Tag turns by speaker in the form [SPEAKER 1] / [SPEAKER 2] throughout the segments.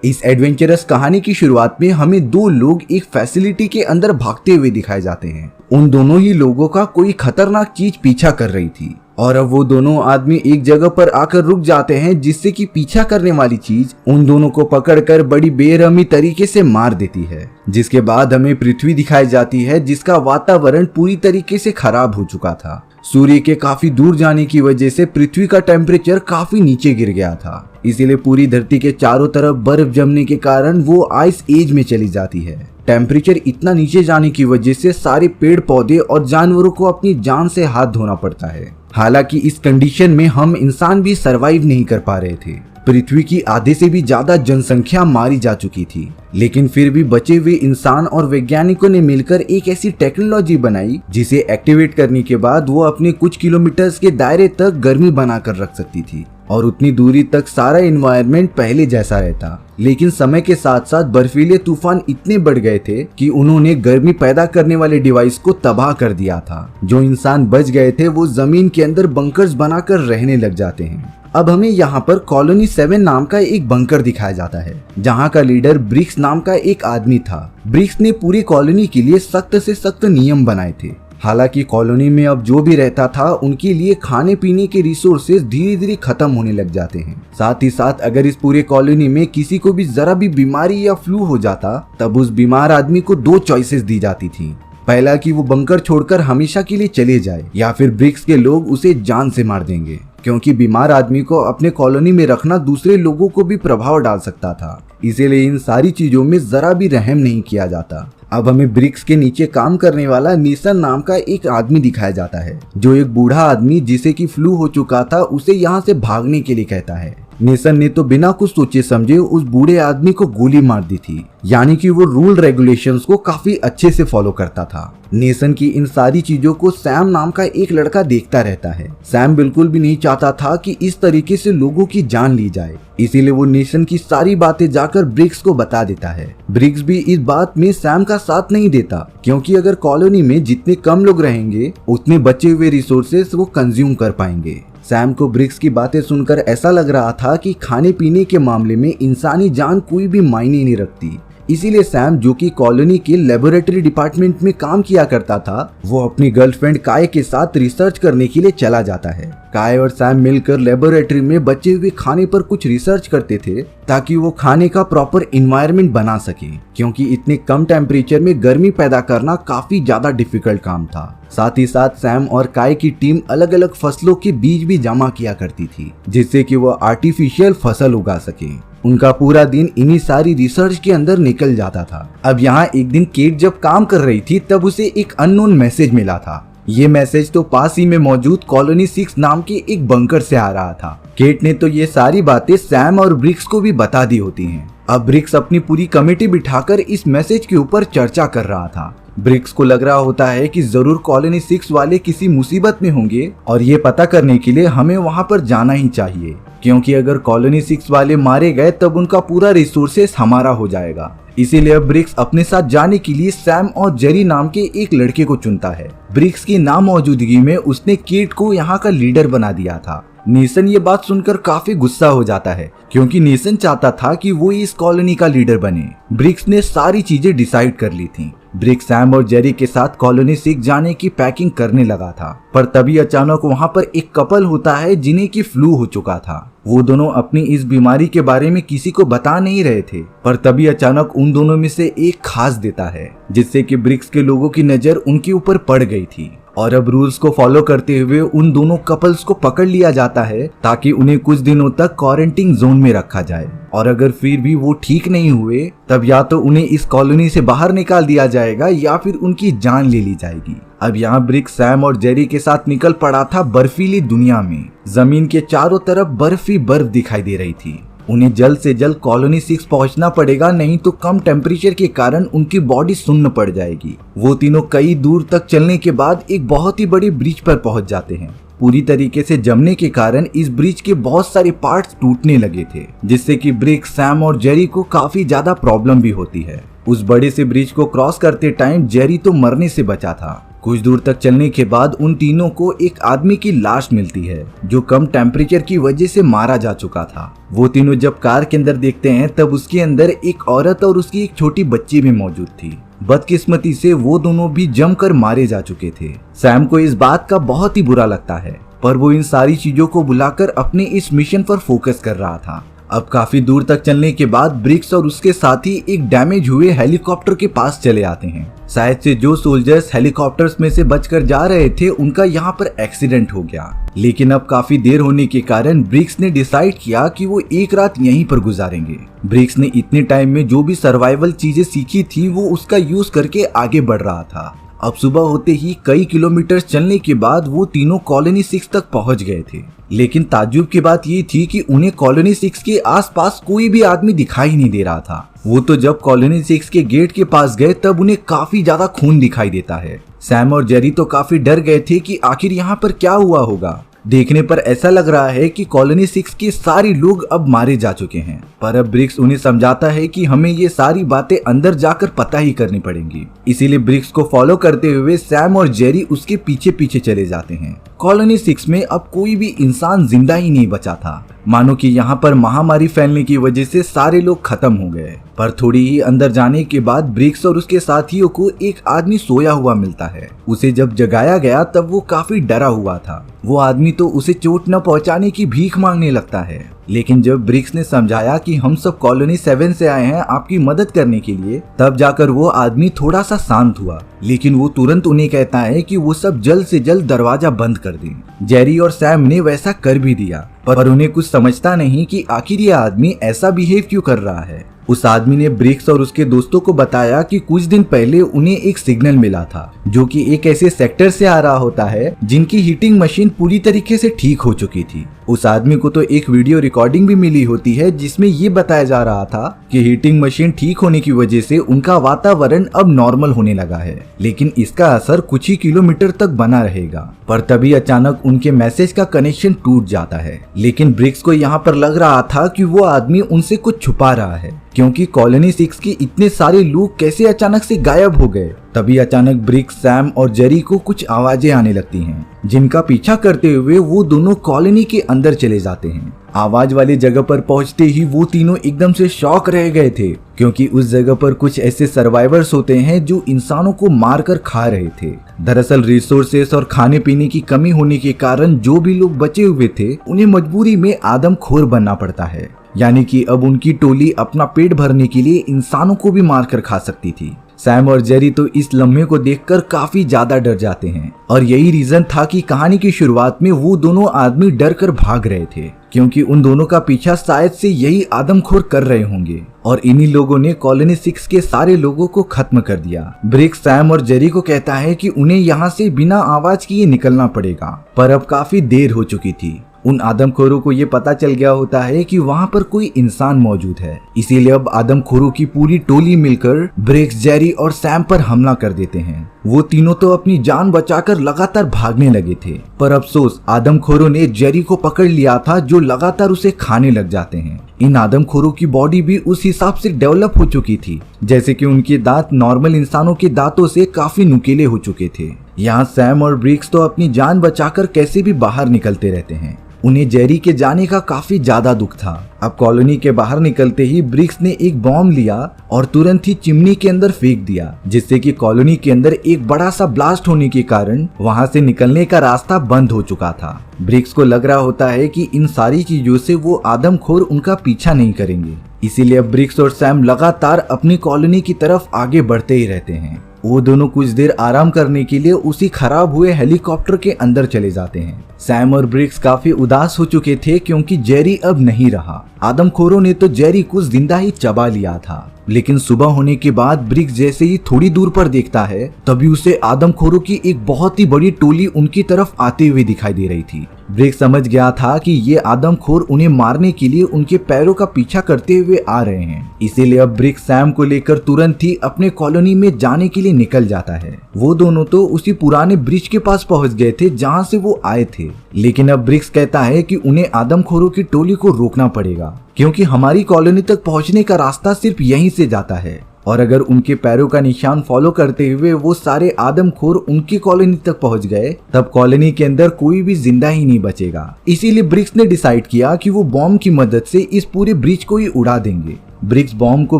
[SPEAKER 1] इस एडवेंचरस कहानी की शुरुआत में हमें दो लोग एक फैसिलिटी के अंदर भागते हुए दिखाए जाते हैं। उन दोनों ही लोगों का कोई खतरनाक चीज पीछा कर रही थी और अब वो दोनों आदमी एक जगह पर आकर रुक जाते हैं, जिससे कि पीछा करने वाली चीज उन दोनों को पकड़कर बड़ी बेरहमी तरीके से मार देती है। जिसके बाद हमें पृथ्वी दिखाई जाती है, जिसका वातावरण पूरी तरीके से खराब हो चुका था। सूर्य के काफी दूर जाने की वजह से पृथ्वी का टेम्परेचर काफी नीचे गिर गया था, इसीलिए पूरी धरती के चारों तरफ बर्फ जमने के कारण वो आइस एज में चली जाती है। टेम्परेचर इतना नीचे जाने की वजह से सारे पेड़ पौधे और जानवरों को अपनी जान से हाथ धोना पड़ता है। हालांकि इस कंडीशन में हम इंसान भी सरवाइव नहीं कर पा रहे थे। पृथ्वी की आधे से भी ज्यादा जनसंख्या मारी जा चुकी थी, लेकिन फिर भी बचे हुए इंसान और वैज्ञानिकों ने मिलकर एक ऐसी टेक्नोलॉजी बनाई जिसे एक्टिवेट करने के बाद वो अपने कुछ किलोमीटर्स के दायरे तक गर्मी बनाकर रख सकती थी और उतनी दूरी तक सारा एनवायरनमेंट पहले जैसा रहता। लेकिन समय के साथ साथ बर्फीले तूफान इतने बढ़ गए थे कि उन्होंने गर्मी पैदा करने वाले डिवाइस को तबाह कर दिया था। जो इंसान बच गए थे वो जमीन के अंदर बंकर्स बनाकर रहने लग जाते हैं। अब हमें यहाँ पर कॉलोनी 7 नाम का एक बंकर दिखाया जाता है, जहाँ का लीडर ब्रिक्स नाम का एक आदमी था। ब्रिक्स ने पूरी कॉलोनी के लिए सख्त से सख्त नियम बनाए थे। हालांकि कॉलोनी में अब जो भी रहता था उनके लिए खाने पीने के रिसोर्सेज धीरे धीरे खत्म होने लग जाते हैं। साथ ही साथ अगर इस पूरे कॉलोनी में किसी को भी जरा भी बीमारी या फ्लू हो जाता, तब उस बीमार आदमी को 2 चॉइसेस दी जाती थी। पहला कि वो बंकर छोड़कर हमेशा के लिए चले जाए, या फिर ब्रिक्स के लोग उसे जान से मार देंगे, क्योंकि बीमार आदमी को अपने कॉलोनी में रखना दूसरे लोगों को भी प्रभाव डाल सकता था। इसीलिए इन सारी चीजों में जरा भी रहम नहीं किया जाता। अब हमें ब्रिक्स के नीचे काम करने वाला नीसन नाम का एक आदमी दिखाया जाता है, जो एक बूढ़ा आदमी जिसे कि फ्लू हो चुका था उसे यहाँ से भागने के लिए कहता है। नेसन ने तो बिना कुछ सोचे समझे उस बूढ़े आदमी को गोली मार दी थी, यानी कि वो रूल रेगुलेशंस को काफी अच्छे से फॉलो करता था। नेसन की इन सारी चीजों को सैम नाम का एक लड़का देखता रहता है। सैम बिल्कुल भी नहीं चाहता था कि इस तरीके से लोगों की जान ली जाए, इसीलिए वो नेसन की सारी बातें जाकर ब्रिक्स को बता देता है। ब्रिक्स भी इस बात में सैम का साथ नहीं देता, क्योंकि अगर कॉलोनी में जितने कम लोग रहेंगे उतने बचे हुए रिसोर्सेस वो कंज्यूम कर पाएंगे। सैम को ब्रिक्स की बातें सुनकर ऐसा लग रहा था कि खाने पीने के मामले में इंसानी जान कोई भी मायने नहीं रखती। इसीलिए सैम, जो कि कॉलोनी के लेबोरेटरी डिपार्टमेंट में काम किया करता था, वो अपनी गर्लफ्रेंड काय के साथ रिसर्च करने के लिए चला जाता है। काय और सैम मिलकर लेबोरेटरी में बचे हुए खाने पर कुछ रिसर्च करते थे, ताकि वो खाने का प्रॉपर एनवायरनमेंट बना सके, क्योंकि इतने कम टेम्परेचर में गर्मी पैदा करना काफी ज्यादा डिफिकल्ट काम था। साथ ही साथ सैम और काय की टीम अलग अलग फसलों के बीज भी जमा किया करती थी, जिससे कि वो आर्टिफिशियल फसल उगा सके। उनका पूरा दिन इन्हीं सारी रिसर्च के अंदर निकल जाता था। अब यहाँ एक दिन केट जब काम कर रही थी, तब उसे एक अननोन मैसेज मिला था। ये मैसेज तो पास ही में मौजूद कॉलोनी 6 नाम के एक बंकर से आ रहा था। केट ने तो ये सारी बातें सैम और ब्रिक्स को भी बता दी होती हैं। अब ब्रिक्स अपनी पूरी कमेटी बिठाकर इस मैसेज के ऊपर चर्चा कर रहा था। ब्रिक्स को लग रहा होता है कि जरूर कॉलोनी 6 वाले किसी मुसीबत में होंगे, और ये पता करने के लिए हमें वहां पर जाना ही चाहिए, क्योंकि अगर कॉलोनी 6 वाले मारे गए तब उनका पूरा रिसोर्सेस हमारा हो जाएगा। इसीलिए अब ब्रिक्स अपने साथ जाने के लिए सैम और जेरी नाम के एक लड़के को चुनता है। ब्रिक्स की नामौजूदगी में उसने केट को यहाँ का लीडर बना दिया था। नेसन ये बात सुनकर काफी गुस्सा हो जाता है, क्योंकि नेसन चाहता था कि वो इस कॉलोनी का लीडर बने। ब्रिक्स ने सारी चीजें डिसाइड कर ली थी। ब्रिक्स सैम और जेरी के साथ कॉलोनी 6 जाने की पैकिंग करने लगा था, पर तभी अचानक वहाँ पर एक कपल होता है जिन्हें की फ्लू हो चुका था। वो दोनों अपनी इस बीमारी के बारे में किसी को बता नहीं रहे थे, पर तभी अचानक उन दोनों में से एक खास देता है, जिससे कि ब्रिक्स के लोगों की नजर उनके ऊपर पड़ गई थी। और अब रूल्स को फॉलो करते हुए उन दोनों कपल्स को पकड़ लिया जाता है, ताकि उन्हें कुछ दिनों तक क्वारंटीन जोन में रखा जाए। और अगर फिर भी वो ठीक नहीं हुए, तब या तो उन्हें इस कॉलोनी से बाहर निकाल दिया जाएगा या फिर उनकी जान ले ली जाएगी। अब यहाँ ब्रिक्स सैम और जेरी के साथ निकल पड़ा था बर्फीली दुनिया में। जमीन के चारों तरफ बर्फ ही बर्फ दिखाई दे रही थी। उन्हें जल्द से जल्द कॉलोनी 6 पहुंचना पड़ेगा, नहीं तो कम टेम्परेचर के कारण उनकी बॉडी सुन्न पड़ जाएगी। वो तीनों कई दूर तक चलने के बाद एक बहुत ही बड़ी ब्रिज पर पहुंच जाते हैं। पूरी तरीके से जमने के कारण इस ब्रिज के बहुत सारे पार्ट्स टूटने लगे थे, जिससे कि ब्रिक्स, सैम और जेरी को काफी ज्यादा प्रॉब्लम भी होती है। उस बड़े से ब्रिज को क्रॉस करते टाइम जेरी तो मरने से बचा था। कुछ दूर तक चलने के बाद उन तीनों को एक आदमी की लाश मिलती है जो कम टेम्परेचर की वजह से मारा जा चुका था। वो तीनों जब कार के अंदर देखते हैं तब उसके अंदर एक औरत और उसकी एक छोटी बच्ची भी मौजूद थी। बदकिस्मती से वो दोनों भी जमकर मारे जा चुके थे। सैम को इस बात का बहुत ही बुरा लगता है, पर वो इन सारी चीजों को भुलाकर अपने इस मिशन पर फोकस कर रहा था। अब काफी दूर तक चलने के बाद ब्रिक्स और उसके साथी एक डैमेज हुए हेलीकॉप्टर के पास चले आते हैं। शायद से जो सोल्जर्स हेलीकॉप्टर्स में से बचकर जा रहे थे उनका यहाँ पर एक्सीडेंट हो गया, लेकिन अब काफी देर होने के कारण ब्रिक्स ने डिसाइड किया कि वो एक रात यहीं पर गुजारेंगे। ब्रिक्स ने इतने टाइम में जो भी सर्वाइवल चीजें सीखी थी वो उसका यूज करके आगे बढ़ रहा था। अब सुबह होते ही कई किलोमीटर चलने के बाद वो तीनों कॉलोनी 6 तक पहुंच गए थे, लेकिन ताज्जुब की बात ये थी कि उन्हें कॉलोनी 6 के आसपास कोई भी आदमी दिखाई नहीं दे रहा था। वो तो जब कॉलोनी 6 के गेट के पास गए तब उन्हें काफी ज्यादा खून दिखाई देता है। सैम और जेरी तो काफी डर गए थे कि आखिर यहाँ पर क्या हुआ होगा। देखने पर ऐसा लग रहा है कि कॉलोनी 6 के सारे लोग अब मारे जा चुके हैं, पर अब ब्रिक्स उन्हें समझाता है कि हमें ये सारी बातें अंदर जाकर पता ही करनी पड़ेंगी। इसीलिए ब्रिक्स को फॉलो करते हुए सैम और जेरी उसके पीछे पीछे चले जाते हैं। कॉलोनी 6 में अब कोई भी इंसान जिंदा ही नहीं बचा था, मानो कि यहाँ पर महामारी फैलने की वजह से सारे लोग खत्म हो गए। पर थोड़ी ही अंदर जाने के बाद ब्रिक्स और उसके साथियों को एक आदमी सोया हुआ मिलता है। उसे जब जगाया गया तब वो काफी डरा हुआ था। वो आदमी तो उसे चोट न पहुंचाने की भीख मांगने लगता है, लेकिन जब ब्रिक्स ने समझाया कि हम सब कॉलोनी 7 से आए हैं आपकी मदद करने के लिए, तब जाकर वो आदमी थोड़ा सा शांत हुआ। लेकिन वो तुरंत उन्हें कहता है कि वो सब जल्द से जल्द दरवाजा बंद कर दें। जेरी और सैम ने वैसा कर भी दिया, पर उन्हें कुछ समझता नहीं कि आखिर ये आदमी ऐसा बिहेव क्यों कर रहा है। उस आदमी ने ब्रिक्स और उसके दोस्तों को बताया कि कुछ दिन पहले उन्हें एक सिग्नल मिला था जो कि एक ऐसे सेक्टर से आ रहा होता है जिनकी हीटिंग मशीन पूरी तरीके से ठीक हो चुकी थी। उस आदमी को तो एक वीडियो रिकॉर्डिंग भी मिली होती है जिसमें ये बताया जा रहा था कि हीटिंग मशीन ठीक होने की वजह से उनका वातावरण अब नॉर्मल होने लगा है, लेकिन इसका असर कुछ ही किलोमीटर तक बना रहेगा। पर तभी अचानक उनके मैसेज का कनेक्शन टूट जाता है। लेकिन ब्रिक्स को यहाँ पर लग रहा था कि वो आदमी उनसे कुछ छुपा रहा है, क्योंकि कॉलोनी 6 के इतने सारे लोग कैसे अचानक से गायब हो गए। तभी अचानक ब्रिक्स, सैम और जेरी को कुछ आवाजें आने लगती हैं, जिनका पीछा करते हुए वो दोनों कॉलोनी के अंदर चले जाते हैं। आवाज वाली जगह पर पहुंचते ही वो तीनों एकदम से शॉक रह गए थे, क्योंकि उस जगह पर कुछ ऐसे सर्वाइवर्स होते हैं जो इंसानों को मारकर खा रहे थे। दरअसल रिसोर्सेस और खाने पीने की कमी होने के कारण जो भी लोग बचे हुए थे उन्हें मजबूरी में आदमखोर बनना पड़ता है, यानी कि अब उनकी टोली अपना पेट भरने के लिए इंसानों को भी मारकर खा सकती थी। सैम और जेरी तो इस लम्हे को देखकर काफी ज्यादा डर जाते हैं, और यही रीजन था कि कहानी की शुरुआत में वो दोनों आदमी डर कर भाग रहे थे, क्योंकि उन दोनों का पीछा शायद से यही आदमखोर कर रहे होंगे, और इन्हीं लोगों ने कॉलोनी 6 के सारे लोगों को खत्म कर दिया। ब्रिक्स सैम और जेरी को कहता है कि उन्हें यहाँ से बिना आवाज किए निकलना पड़ेगा, पर अब काफी देर हो चुकी थी। उन आदमखोरों को ये पता चल गया होता है कि वहाँ पर कोई इंसान मौजूद है, इसीलिए अब आदमखोरों की पूरी टोली मिलकर ब्रिक्स, जेरी और सैम पर हमला कर देते हैं। वो तीनों तो अपनी जान बचाकर लगातार भागने लगे थे, पर अफसोस आदमखोरों ने जेरी को पकड़ लिया था, जो लगातार उसे खाने लग जाते हैं। इन आदमखोरों की बॉडी भी उस हिसाब से डेवलप हो चुकी थी, जैसे कि उनके दांत नॉर्मल इंसानों के दांतों से काफी नुकीले हो चुके थे। यहाँ सैम और ब्रिक्स तो अपनी जान बचाकर कैसे भी बाहर निकलते रहते हैं। उन्हें जेरी के जाने का काफी ज्यादा दुख था। अब कॉलोनी के बाहर निकलते ही ब्रिक्स ने एक बॉम्ब लिया और तुरंत ही चिमनी के अंदर फेंक दिया, जिससे कि कॉलोनी के अंदर एक बड़ा सा ब्लास्ट होने के कारण वहां से निकलने का रास्ता बंद हो चुका था। ब्रिक्स को लग रहा होता है कि इन सारी चीजों से वो आदमखोर उनका पीछा नहीं करेंगे, इसीलिए ब्रिक्स और सैम लगातार अपनी कॉलोनी की तरफ आगे बढ़ते ही रहते हैं। वो दोनों कुछ देर आराम करने के लिए उसी खराब हुए हेलीकॉप्टर के अंदर चले जाते हैं। सैम और ब्रिक्स काफी उदास हो चुके थे, क्योंकि जेरी अब नहीं रहा। आदमखोरों ने तो जेरी को जिंदा ही चबा लिया था, लेकिन सुबह होने के बाद ब्रिक्स जैसे ही थोड़ी दूर पर देखता है, तभी उसे आदमखोरों की एक बहुत ही बड़ी टोली उनकी तरफ आते हुए दिखाई दे रही थी। ब्रिक्स समझ गया था कि ये आदमखोर उन्हें मारने के लिए उनके पैरों का पीछा करते हुए आ रहे हैं, इसीलिए अब ब्रिक्स सैम को लेकर तुरंत ही अपने कॉलोनी में जाने के लिए निकल जाता है। वो दोनों तो उसी पुराने ब्रिज के पास पहुंच गए थे जहां से वो आए थे, लेकिन अब ब्रिक्स कहता है कि उन्हें आदमखोरों की टोली को रोकना पड़ेगा, क्योंकि हमारी कॉलोनी तक पहुंचने का रास्ता सिर्फ यहीं से जाता है। और अगर उनके पैरों का निशान फॉलो करते हुए वो सारे आदमखोर उनकी कॉलोनी तक पहुंच गए, तब कॉलोनी के अंदर कोई भी जिंदा ही नहीं बचेगा। इसीलिए ब्रिक्स ने डिसाइड किया कि वो बॉम्ब की मदद से इस पूरे ब्रिज को ही उड़ा देंगे। ब्रिक्स बॉम्ब को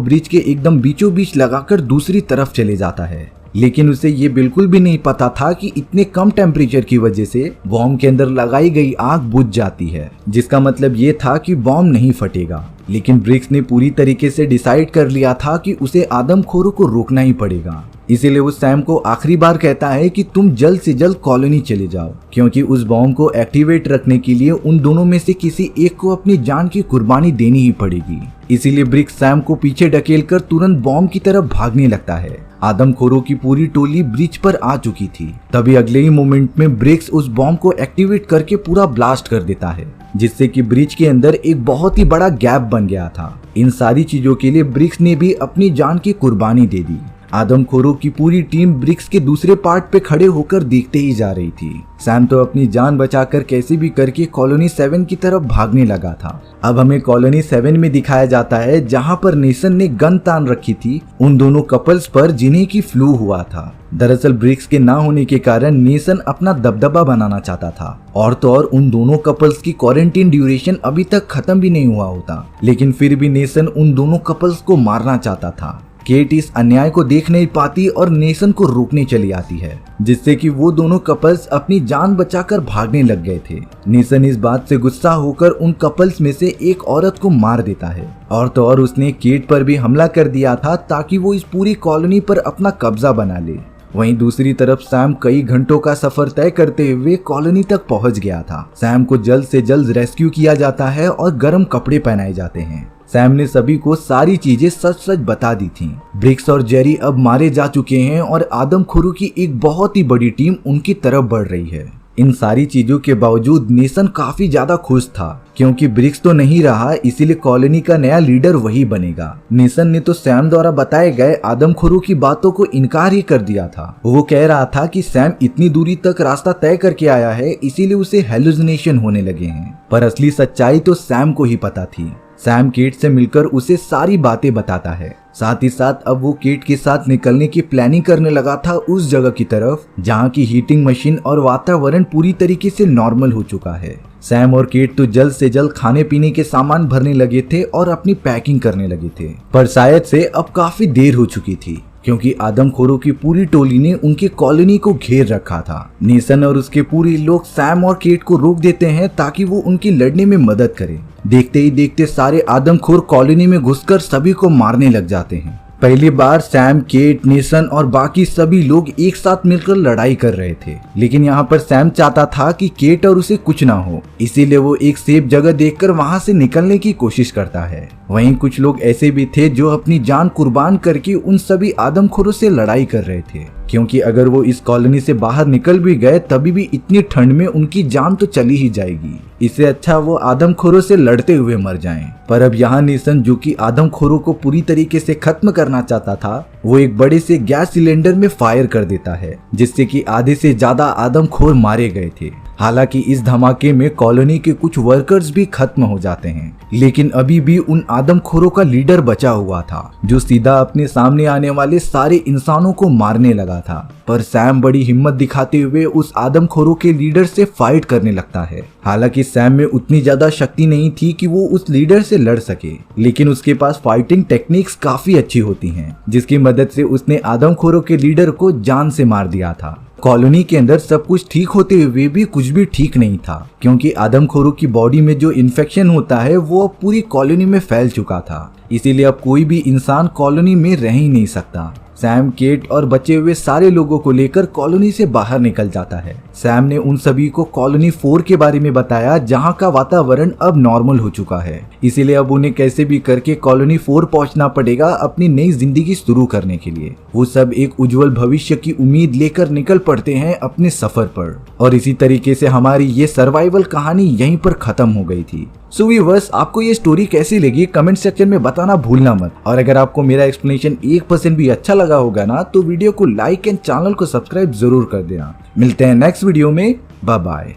[SPEAKER 1] ब्रिज के एकदम बीचों बीच लगाकर दूसरी तरफ चले जाता है, लेकिन उसे ये बिल्कुल भी नहीं पता था कि इतने कम टेम्परेचर की वजह से बॉम्ब के अंदर लगाई गई आग बुझ जाती है, जिसका मतलब ये था कि बॉम्ब नहीं फटेगा। लेकिन ब्रिक्स ने पूरी तरीके से डिसाइड कर लिया था कि उसे आदमखोरों को रोकना ही पड़ेगा। इसीलिए वो सैम को आखिरी बार कहता है कि तुम जल्द से जल्द कॉलोनी चले जाओ, क्योंकि उस बॉम्ब को एक्टिवेट रखने के लिए उन दोनों में से किसी एक को अपनी जान की कुर्बानी देनी ही पड़ेगी। इसीलिए ब्रिक्स सैम को पीछे ढकेलकर तुरंत बॉम्ब की तरफ भागने लगता है। आदमखोरों की पूरी टोली ब्रिज पर आ चुकी थी। तभी अगले ही मोमेंट में ब्रिक्स उस बॉम्ब को एक्टिवेट करके पूरा ब्लास्ट कर देता है, जिससे कि ब्रिज के अंदर एक बहुत ही बड़ा गैप बन गया था। इन सारी चीजों के लिए ब्रिक्स ने भी अपनी जान की कुर्बानी दे दी। आदमखोरों की पूरी टीम ब्रिक्स के दूसरे पार्ट पे खड़े होकर देखते ही जा रही थी। सैम तो अपनी जान बचाकर कैसे भी करके कॉलोनी 7 की तरफ भागने लगा था। अब हमें कॉलोनी 7 में दिखाया जाता है, जहां पर नेसन ने गन तान रखी थी उन दोनों कपल्स पर जिन्हें की फ्लू हुआ था। दरअसल ब्रिक्स के ना होने के कारण नेसन अपना दबदबा बनाना चाहता था, और तो और उन दोनों कपल्स की क्वारंटीन ड्यूरेशन अभी तक खत्म भी नहीं हुआ होता, लेकिन फिर भी नेसन उन दोनों कपल्स को मारना चाहता था। केट इस अन्याय को देख नहीं पाती और नेसन को रोकने चली आती है, जिससे कि वो दोनों कपल्स अपनी जान बचाकर भागने लग गए थे। नेसन इस बात से गुस्सा होकर उन कपल्स में से एक औरत को मार देता है, और तो और उसने केट पर भी हमला कर दिया था ताकि वो इस पूरी कॉलोनी पर अपना कब्जा बना ले। वहीं दूसरी तरफ सैम कई घंटों का सफर तय करते हुए कॉलोनी तक पहुंच गया था। सैम को जल्द से जल्द रेस्क्यू किया जाता है और गर्म कपड़े पहनाए जाते हैं। सैम ने सभी को सारी चीजें सच सच बता दी थी। ब्रिक्स और जेरी अब मारे जा चुके हैं और आदमखोरों की एक बहुत ही बड़ी टीम उनकी तरफ बढ़ रही है। इन सारी चीजों के बावजूद नेसन काफी ज्यादा खुश था, क्योंकि ब्रिक्स तो नहीं रहा, इसीलिए कॉलोनी का नया लीडर वही बनेगा। नेसन ने तो सैम द्वारा बताए गए आदमखोरों की बातों को इनकार ही कर दिया था। वो कह रहा था कि सैम इतनी दूरी तक रास्ता तय करके आया है, इसीलिए उसे हेलुसिनेशन होने लगे हैं। पर असली सच्चाई तो सैम को ही पता थी। सैम केट से मिलकर उसे सारी बातें बताता है। साथ ही साथ अब वो केट के साथ निकलने की प्लानिंग करने लगा था उस जगह की तरफ जहाँ की हीटिंग मशीन और वातावरण पूरी तरीके से नॉर्मल हो चुका है। सैम और केट तो जल्द से जल्द खाने पीने के सामान भरने लगे थे और अपनी पैकिंग करने लगे थे, पर शायद से अब काफी देर हो चुकी थी, क्योंकि आदमखोरों की पूरी टोली ने उनके कॉलोनी को घेर रखा था। नेसन और उसके पूरे लोग सैम और केट को रोक देते हैं ताकि वो उनकी लड़ने में मदद करें। देखते ही देखते सारे आदमखोर कॉलोनी में घुसकर सभी को मारने लग जाते हैं। पहली बार सैम, केट, नेसन और बाकी सभी लोग एक साथ मिलकर लड़ाई कर रहे थे, लेकिन यहाँ पर सैम चाहता था कि केट और उसे कुछ ना हो, इसीलिए वो एक सेफ जगह देखकर वहाँ से निकलने की कोशिश करता है। वहीं कुछ लोग ऐसे भी थे जो अपनी जान कुर्बान करके उन सभी आदमखोरों से लड़ाई कर रहे थे, क्योंकि अगर वो इस कॉलोनी से बाहर निकल भी गए तभी भी इतनी ठंड में उनकी जान तो चली ही जाएगी। इससे अच्छा वो आदमखोरों से लड़ते हुए मर जाएं। पर अब यहाँ नेसन, जो कि आदमखोरों को पूरी तरीके से खत्म करना चाहता था, वो एक बड़े से गैस सिलेंडर में फायर कर देता है, जिससे कि आधे से ज्यादा आदमखोर मारे गए थे। हालांकि इस धमाके में कॉलोनी के कुछ वर्कर्स भी खत्म हो जाते हैं, लेकिन अभी भी उन आदमखोरों का लीडर बचा हुआ था, जो सीधा अपने सामने आने वाले सारे इंसानों को मारने लगा था। पर सैम बड़ी हिम्मत दिखाते हुए उस आदमखोरों के लीडर से फाइट करने लगता है। हालांकि सैम में उतनी ज्यादा शक्ति नहीं थी कि वो उस लीडर से लड़ सके, लेकिन उसके पास फाइटिंग टेक्निक्स काफी अच्छी होती हैं, जिसकी मदद से उसने आदमखोरों के लीडर को जान से मार दिया था। कॉलोनी के अंदर सब कुछ ठीक होते हुए भी कुछ भी ठीक नहीं था, क्योंकि आदमखोरों की बॉडी में जो इन्फेक्शन होता है वो अब पूरी कॉलोनी में फैल चुका था। इसीलिए अब कोई भी इंसान कॉलोनी में रह ही नहीं सकता। सैम, केट और बचे हुए सारे लोगों को लेकर कॉलोनी से बाहर निकल जाता है। सैम ने उन सभी को कॉलोनी 4 के बारे में बताया, जहां का वातावरण अब नॉर्मल हो चुका है, इसीलिए अब उन्हें कैसे भी करके कॉलोनी 4 पहुंचना पड़ेगा अपनी नई जिंदगी शुरू करने के लिए। वो सब एक उज्जवल भविष्य की उम्मीद लेकर निकल पड़ते हैं अपने सफर पर। और इसी तरीके से हमारी ये सर्वाइवल कहानी यहीं पर खत्म हो गई थी। सो व्यूअर्स, आपको ये स्टोरी कैसी लगी कमेंट सेक्शन में बताना भूलना मत। और अगर आपको मेरा एक्सप्लेनेशन 1% भी अच्छा लगा होगा ना, तो वीडियो को लाइक एंड चैनल को सब्सक्राइब जरूर कर देना। मिलते हैं नेक्स्ट वीडियो में। Bye bye.